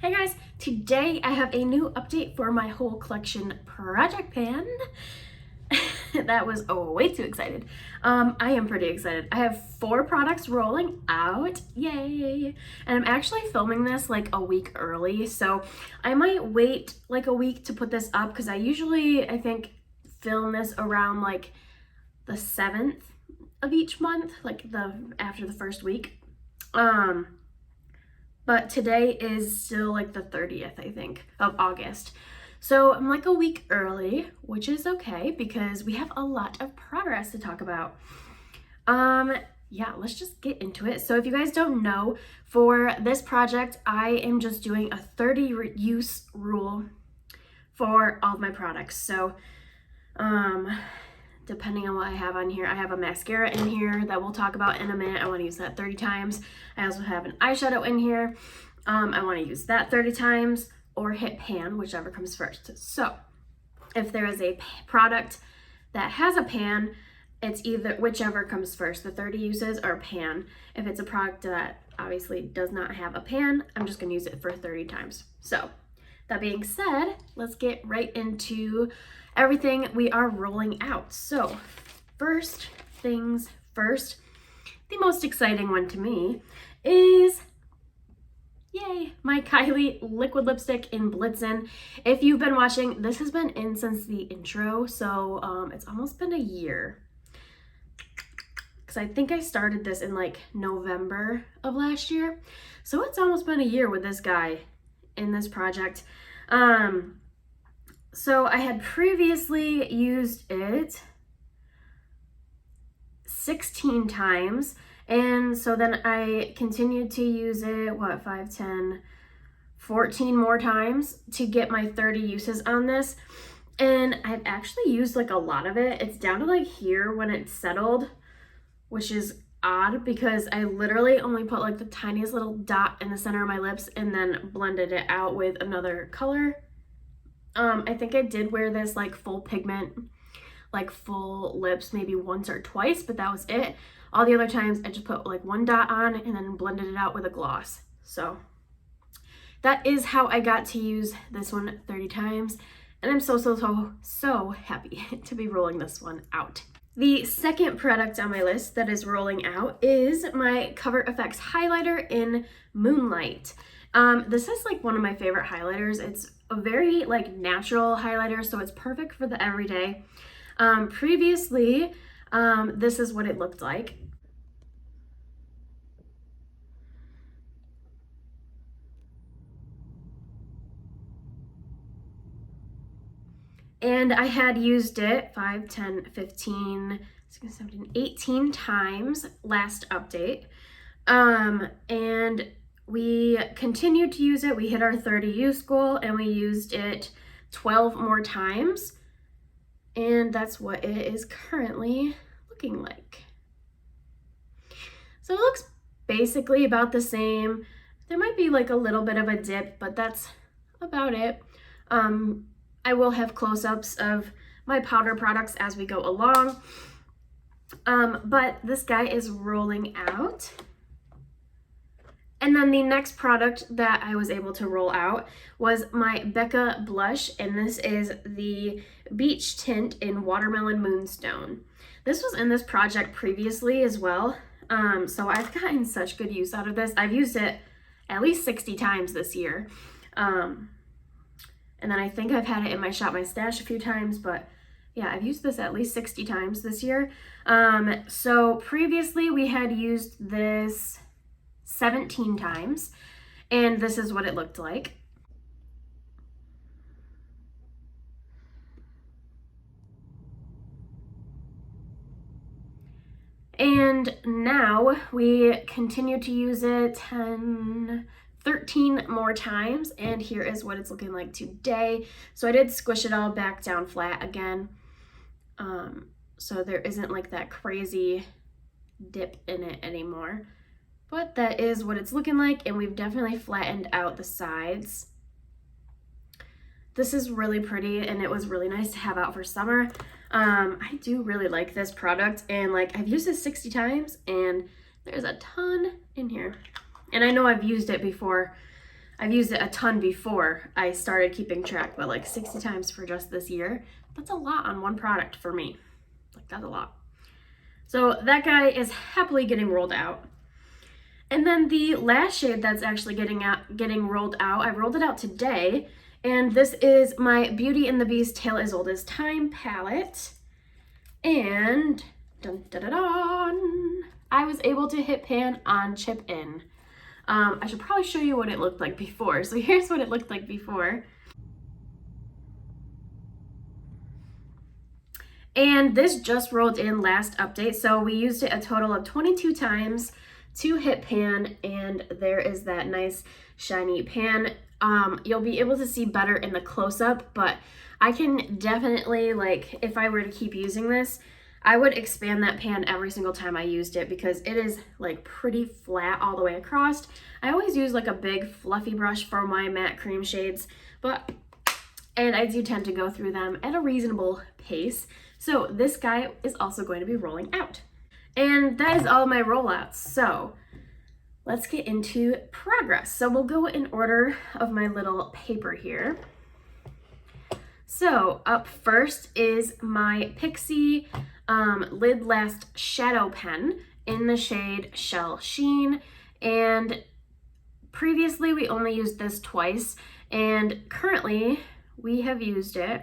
Hey guys, today I have a new update for my whole collection project pan. That was way too excited. I am pretty excited. I have 4 products rolling out, yay! And I'm actually filming this like a week early, so I might wait like a week to put this up because I usually, I think, film this around like the 7th of each month, like after the first week. But today is still like the 30th, I think, of August. So I'm like a week early, which is okay because we have a lot of progress to talk about. Yeah, let's just get into it. So if you guys don't know, for this project, I am just doing a 30 use rule for all of my products. So, depending on what I have on here, I have a mascara in here that we'll talk about in a minute. I want to use that 30 times. I also have an eyeshadow in here. I want to use that 30 times or hit pan, whichever comes first. So if there is a product that has a pan, it's either whichever comes first, the 30 uses or pan. If it's a product that obviously does not have a pan, I'm just going to use it for 30 times. So that being said, let's get right into everything we are rolling out. So first things first, the most exciting one to me is, yay, my Kylie liquid lipstick in Blitzen. If you've been watching, this has been in since the intro, so it's almost been a year. Because I think I started this in like November of last year. So it's almost been a year with this guy in this project. So I had previously used it 16 times. And so then I continued to use it, 5, 10, 14 more times to get my 30 uses on this. And I've actually used like a lot of it. It's down to like here when it's settled, which is odd because I literally only put like the tiniest little dot in the center of my lips and then blended it out with another color. I think I did wear this like full pigment, like full lips maybe once or twice, but that was it. All the other times I just put like one dot on and then blended it out with a gloss. So that is how I got to use this one 30 times. And I'm so happy to be rolling this one out. The second product on my list that is rolling out is my Cover FX highlighter in Moonlight. This is like one of my favorite highlighters. It's a very like natural highlighter, so it's perfect for the everyday. Previously, this is what it looked like. And I had used it 5, 10, 15, 16, 17, 18 times last update. And we continued to use it. We hit our 30 use goal and we used it 12 more times. And that's what it is currently looking like. So it looks basically about the same. There might be like a little bit of a dip, but that's about it. I will have close-ups of my powder products as we go along. But this guy is rolling out. And then the next product that I was able to roll out was my Becca blush, and this is the Beach Tint in Watermelon Moonstone. This was in this project previously as well, so I've gotten such good use out of this. I've used it at least 60 times this year, and then I think I've had it in my Shop My Stash a few times, but yeah, I've used this at least 60 times this year. So previously we had used this 17 times, and this is what it looked like. And now we continue to use it 13 more times, and here is what it's looking like today. So I did squish it all back down flat again, so there isn't like that crazy dip in it anymore. But that is what it's looking like, and we've definitely flattened out the sides. This is really pretty, and it was really nice to have out for summer. I do really like this product, and like I've used this 60 times, and there's a ton in here. And I know I've used it before I've used it a ton before I started keeping track, but like 60 times for just this year, that's a lot on one product for me. Like, that's a lot. So that guy is happily getting rolled out. And then the last shade that's actually getting rolled out, I rolled it out today, and this is my Beauty and the Beast Tale as Old as Time palette. And dun, dun, dun, dun, I was able to hit pan on Chip In. I should probably show you what it looked like before. So here's what it looked like before. And this just rolled in last update. So we used it a total of 22 times to hit pan, and there is that nice shiny pan. You'll be able to see better in the close-up, but I can definitely, like, if I were to keep using this, I would expand that pan every single time I used it because it is like pretty flat all the way across. I always use like a big fluffy brush for my matte cream shades, and I do tend to go through them at a reasonable pace. So this guy is also going to be rolling out. And that is all of my rollouts. So let's get into progress. So we'll go in order of my little paper here. So up first is my Pixie Lid Last Shadow Pen in the shade Shell Sheen. And previously we only used this twice, and currently we have used it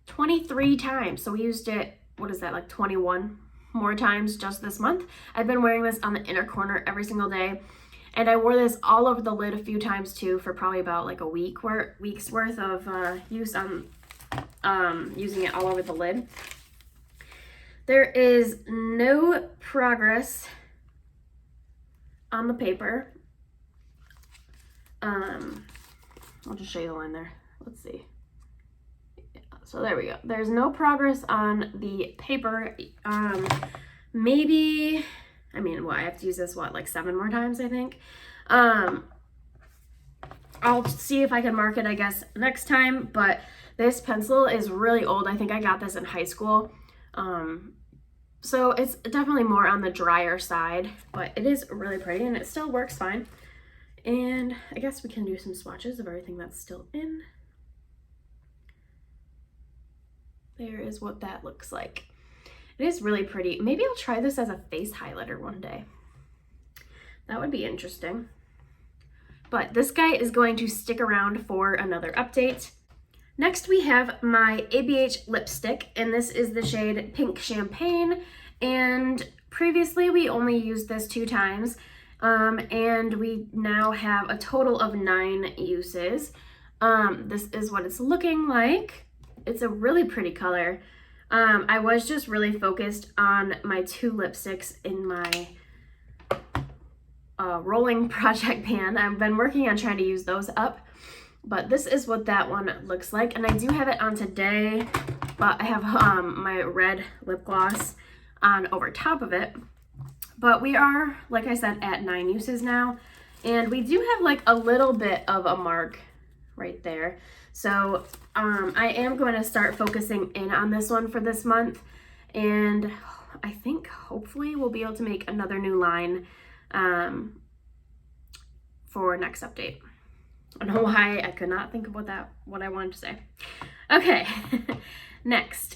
23 times. So we used it, what is that, like 21 more times just this month. I've been wearing this on the inner corner every single day. And I wore this all over the lid a few times too for probably about like a week's worth of use on using it all over the lid. There is no progress on the paper. I'll just show you the line there. Let's see. So there we go. There's no progress on the paper. Maybe, I mean, I have to use this, like 7 more times, I think. I'll see if I can mark it, I guess, next time, but this pencil is really old. I think I got this in high school. So it's definitely more on the drier side, but it is really pretty and it still works fine. And I guess we can do some swatches of everything that's still in. There is what that looks like. It is really pretty. Maybe I'll try this as a face highlighter one day. That would be interesting. But this guy is going to stick around for another update. Next we have my ABH lipstick, and this is the shade Pink Champagne. And previously we only used this 2 times, and we now have a total of 9 uses. This is what it's looking like. It's a really pretty color. I was just really focused on my 2 lipsticks in my rolling project pan. I've been working on trying to use those up, but this is what that one looks like. And I do have it on today, but I have my red lip gloss on over top of it. But we are, like I said, at 9 uses now, and we do have like a little bit of a mark right there. So I am going to start focusing in on this one for this month, and I think hopefully we'll be able to make another new line for next update. I don't know why I could not think of what I wanted to say. Okay, next,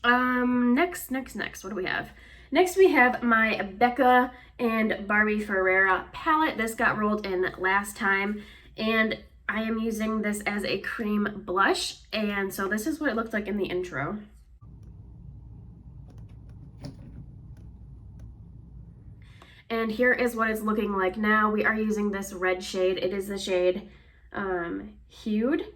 what do we have? Next we have my Becca and Barbie Ferreira palette. This got rolled in last time, and I am using this as a cream blush, and so this is what it looked like in the intro. And here is what it's looking like now. We are using this red shade. It is the shade Hued,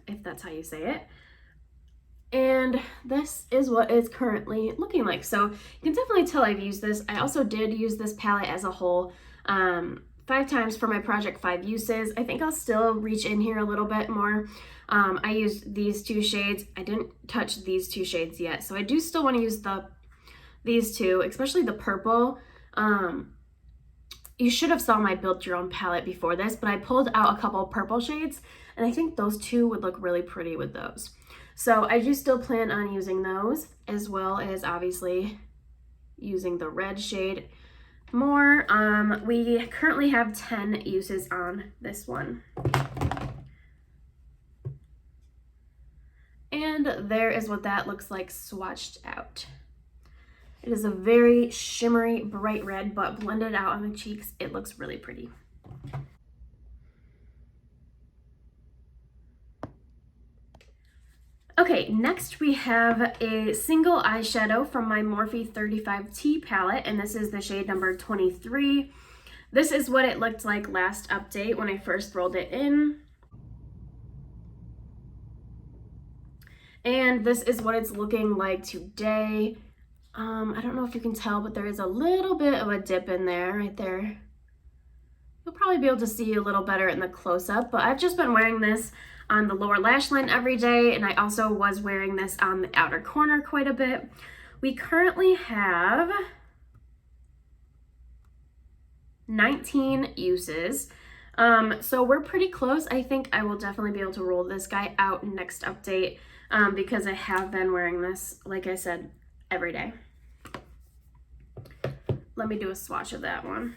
if that's how you say it. And this is what it's currently looking like. So you can definitely tell I've used this. I also did use this palette as a whole 5 times for my Project 5 uses. I think I'll still reach in here a little bit more. I used these 2 shades. I didn't touch these 2 shades yet, so I do still want to use these 2, especially the purple. You should have saw my Build Your Own palette before this, but I pulled out a couple purple shades, and I think those 2 would look really pretty with those. So I do still plan on using those, as well as obviously using the red shade more. We currently have 10 uses on this one. And there is what that looks like swatched out. It is a very shimmery, bright red, but blended out on the cheeks, it looks really pretty. Okay, next we have a single eyeshadow from my Morphe 35T palette, and this is the shade number 23. This is what it looked like last update when I first rolled it in. And this is what it's looking like today. I don't know if you can tell, but there is a little bit of a dip in there, right there. You'll probably be able to see a little better in the close-up, but I've just been wearing this on the lower lash line every day, and I also was wearing this on the outer corner quite a bit. We currently have 19 uses. So we're pretty close. I think I will definitely be able to roll this guy out next update because I have been wearing this, like I said, every day. Let me do a swatch of that one.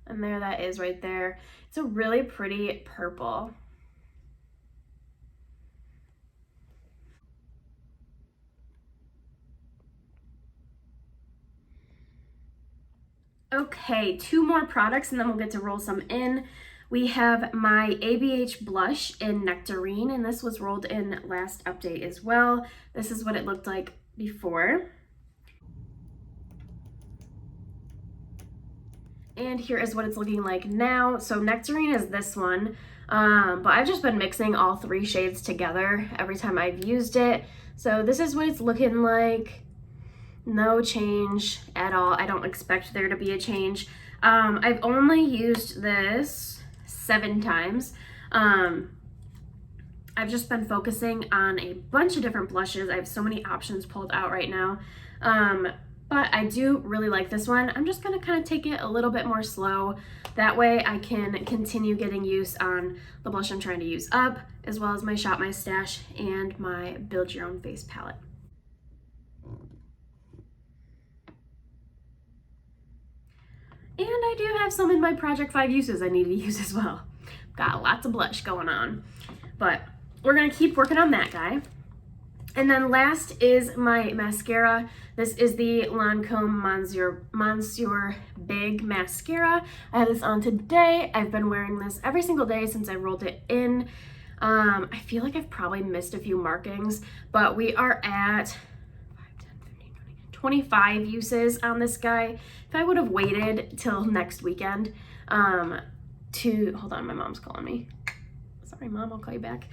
And there that is right there. It's a really pretty purple. Okay, 2 more products and then we'll get to roll some in. We have my ABH blush in Nectarine, and this was rolled in last update as well. This is what it looked like before. And here is what it's looking like now. So Nectarine is this one, but I've just been mixing all 3 shades together every time I've used it. So this is what it's looking like. No change at all. I don't expect there to be a change. I've only used this 7 times. I've just been focusing on a bunch of different blushes. I have so many options pulled out right now. But I do really like this one. I'm just gonna kind of take it a little bit more slow. That way I can continue getting use on the blush I'm trying to use up, as well as my Shop My Stash and my Build Your Own Face palette. And I do have some in my Project 5 uses I need to use as well. Got lots of blush going on, but we're gonna keep working on that guy. And then last is my mascara. This is the Lancome Monsieur Big Mascara. I have this on today. I've been wearing this every single day since I rolled it in. I feel like I've probably missed a few markings, but we are at 25 uses on this guy. If I would have waited till next weekend hold on, my mom's calling me. Sorry, Mom, I'll call you back.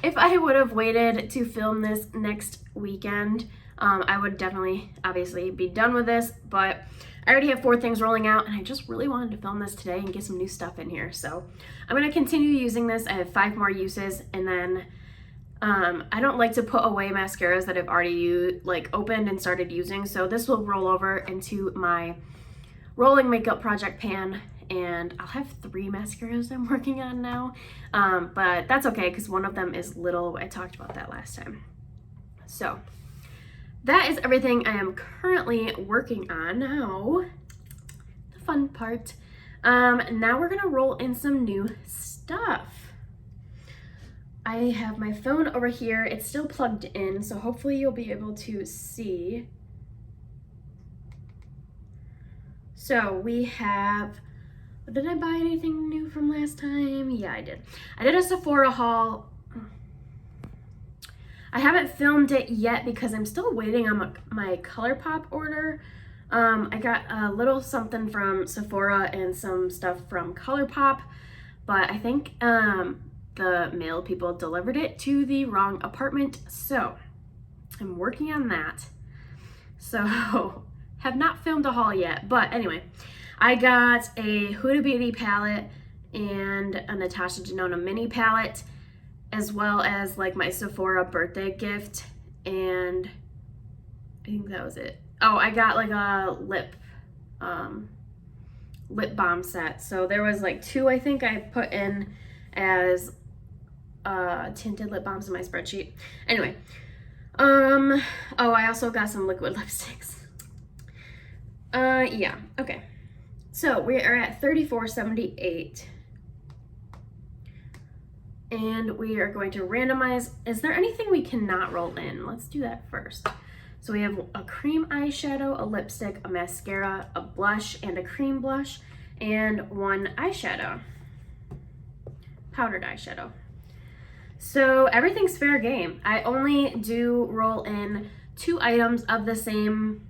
If I would have waited to film this next weekend, I would definitely, obviously, be done with this, but I already have 4 things rolling out, and I just really wanted to film this today and get some new stuff in here. So I'm gonna continue using this. I have 5 more uses, and then I don't like to put away mascaras that I've already opened and started using, so this will roll over into my rolling makeup project pan, and I'll have 3 mascaras I'm working on now, but that's okay because one of them is little. I talked about that last time. So that is everything I am currently working on. Now, the fun part. Now we're gonna roll in some new stuff. I have my phone over here. It's still plugged in, so hopefully you'll be able to see. So we have, did I buy anything new from last time? Yeah, I did. I did a Sephora haul. I haven't filmed it yet because I'm still waiting on my ColourPop order. I got a little something from Sephora and some stuff from ColourPop, but I think the mail people delivered it to the wrong apartment, so I'm working on that. So have not filmed a haul yet, but anyway, I got a Huda Beauty palette and a Natasha Denona mini palette, as well as my Sephora birthday gift, and I think that was it. Oh, I got a lip balm set. So there was 2 I think I put in as tinted lip balms in my spreadsheet. Anyway, oh, I also got some liquid lipsticks. Yeah, okay. So we are at $34.78. And we are going to randomize. Is there anything we cannot roll in? Let's do that first. So we have a cream eyeshadow, a lipstick, a mascara, a blush, and a cream blush, and one eyeshadow, powdered eyeshadow. So everything's fair game. I only do roll in 2 items of the same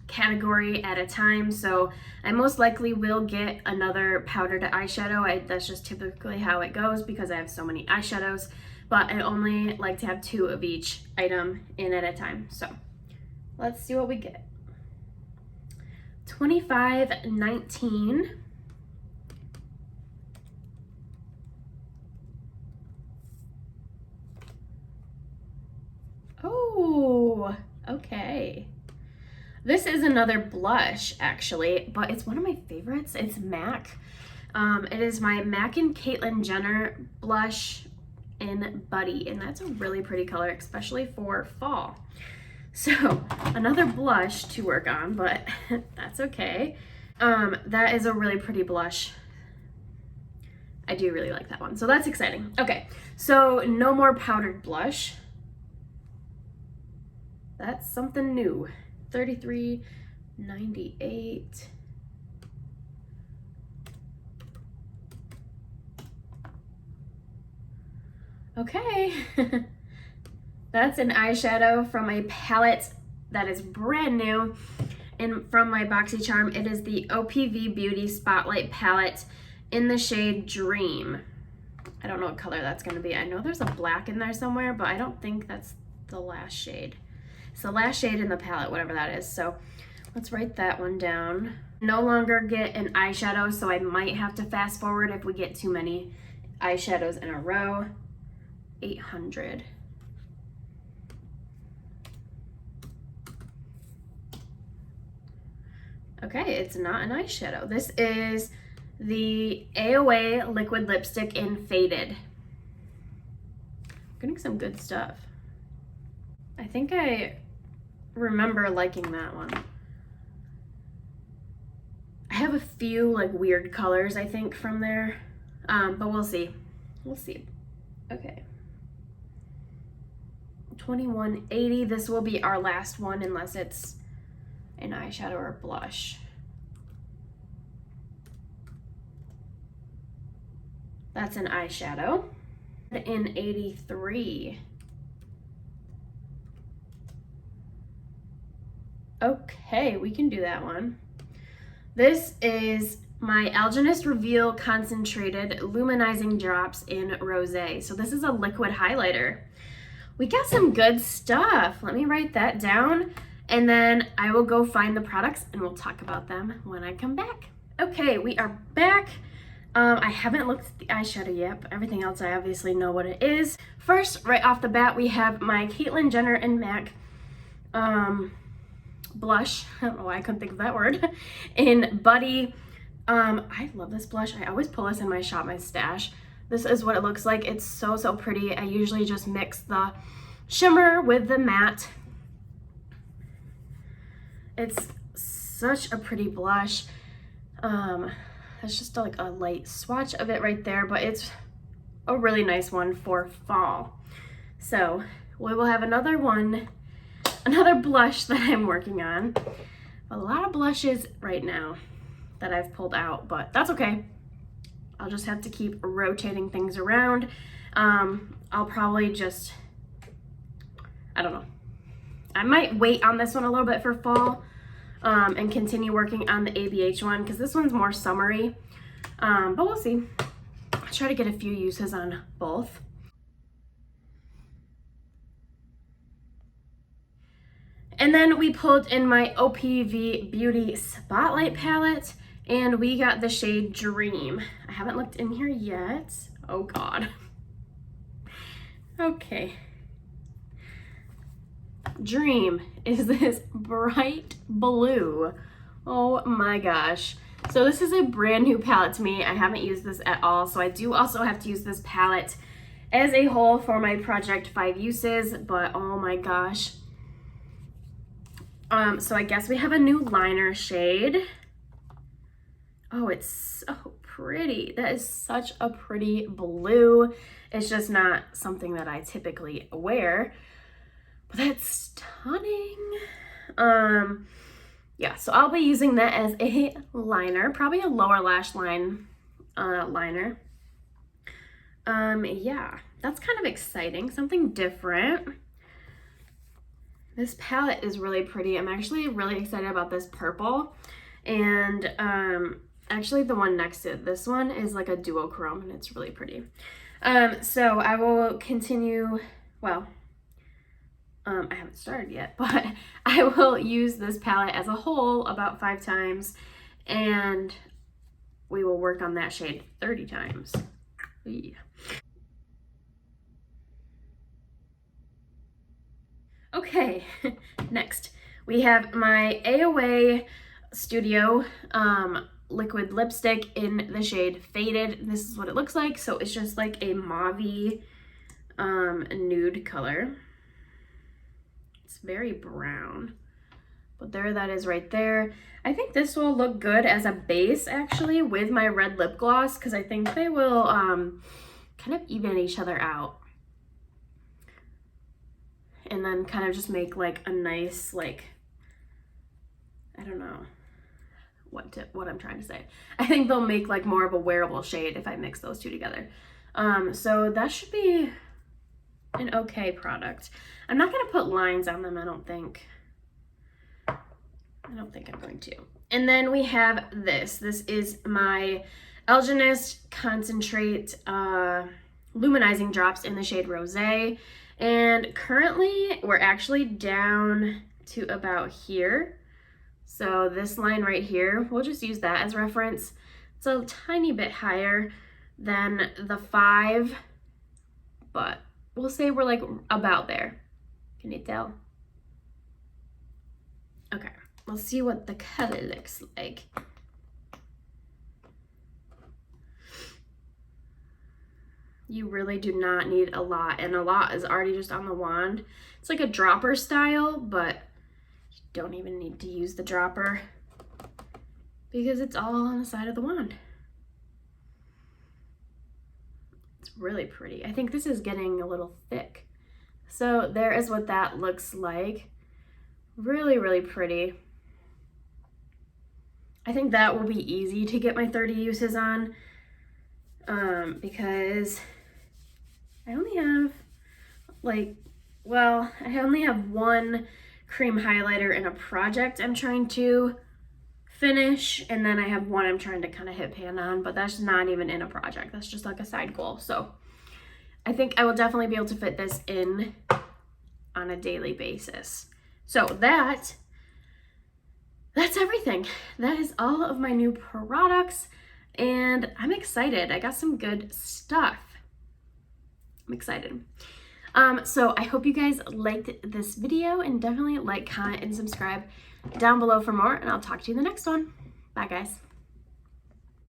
category at a time, so I most likely will get another powdered eyeshadow. That's just typically how it goes because I have so many eyeshadows, but I only like to have 2 of each item in at a time. So let's see what we get. $25.19. Oh, okay. This is another blush, actually, but it's one of my favorites. It's MAC. It is my MAC and Caitlyn Jenner blush in Buddy, and that's a really pretty color, especially for fall. So another blush to work on, but that's okay. That is a really pretty blush. I do really like that one, so that's exciting. Okay, so no more powdered blush. That's something new. $33.98. Okay. That's an eyeshadow from a palette that is brand new. And from my BoxyCharm, it is the OPV Beauty Spotlight palette in the shade Dream. I don't know what color that's going to be. I know there's a black in there somewhere, but I don't think that's the last shade. It's the last shade in the palette, whatever that is. So let's write that one down. No longer get an eyeshadow, so I might have to fast forward if we get too many eyeshadows in a row. 800. Okay, it's not an eyeshadow. This is the AOA liquid lipstick in Faded. Getting some good stuff. I think I remember liking that one. I have a few like weird colors, I think, from there, but we'll see. We'll see. Okay. $21.80. This will be our last one unless it's an eyeshadow or blush. That's an eyeshadow. In 83. Okay, we can do that one. This is my Algenist Reveal Concentrated Luminizing Drops in Rosé. So this is a liquid highlighter. We got some good stuff. Let me write that down, and then I will go find the products and we'll talk about them when I come back. Okay, we are back. I haven't looked at the eyeshadow yet, but everything else I obviously know what it is. First, right off the bat, we have my Caitlyn Jenner and MAC blush. I don't know why I couldn't think of that word. In Buddy. I love this blush. I always pull this in my Shop My Stash. This is what it looks like. It's so, so pretty. I usually just mix the shimmer with the matte. It's such a pretty blush. It's just like a light swatch of it right there, but it's a really nice one for fall. So we will have another blush that I'm working on. A lot of blushes right now that I've pulled out, but that's okay. I'll just have to keep rotating things around. I'll probably just, I don't know. I might wait on this one a little bit for fall and continue working on the ABH one because this one's more summery, but we'll see. I'll try to get a few uses on both. And then we pulled in my OPV Beauty Spotlight palette, and we got the shade Dream. I haven't looked in here yet. Oh God. Okay. Dream is this bright blue. Oh my gosh. So this is a brand new palette to me. I haven't used this at all, so I do also have to use this palette as a whole for my project 5 uses, but oh my gosh. So I guess we have a new liner shade. Oh, it's so pretty. That is such a pretty blue. It's just not something that I typically wear, but that's stunning. Yeah, so I'll be using that as a liner, probably a lower lash line liner. Yeah, that's kind of exciting, something different. This palette is really pretty. I'm actually really excited about this purple, and actually the one next to it, this one is like a duochrome, and it's really pretty. So I will continue, well, I haven't started yet, but I will use this palette as a whole about 5 times, and we will work on that shade 30 times. Yeah. Okay, next we have my AOA Studio liquid lipstick in the shade Faded. This is what it looks like. So it's just like a mauve-y nude color. It's very brown, but there that is right there. I think this will look good as a base actually with my red lip gloss, because I think they will kind of even each other out. And then kind of just make like a nice, like, I don't know what I'm trying to say. I think they'll make like more of a wearable shade if I mix those two together. So that should be an okay product. I'm not gonna put lines on them, I don't think I'm going to. And then we have this. This is my Elginist Concentrate Luminizing Drops in the shade Rosé. And currently we're actually down to about here. So this line right here, we'll just use that as reference. It's a tiny bit higher than the 5, but we'll say we're like about there. Can you tell? Okay, we'll see what the color looks like. You really do not need a lot, and a lot is already just on the wand. It's like a dropper style, but you don't even need to use the dropper because it's all on the side of the wand. It's really pretty. I think this is getting a little thick. So there is what that looks like. Really, really pretty. I think that will be easy to get my 30 uses on because I only have I only have one cream highlighter in a project I'm trying to finish, and then I have one I'm trying to kind of hit pan on, but that's not even in a project. That's just like a side goal. So I think I will definitely be able to fit this in on a daily basis. So that's everything. That is all of my new products, and I'm excited. I got some good stuff. I'm excited. So I hope you guys liked this video, and definitely like, comment, and subscribe down below for more, and I'll talk to you in the next one. Bye guys.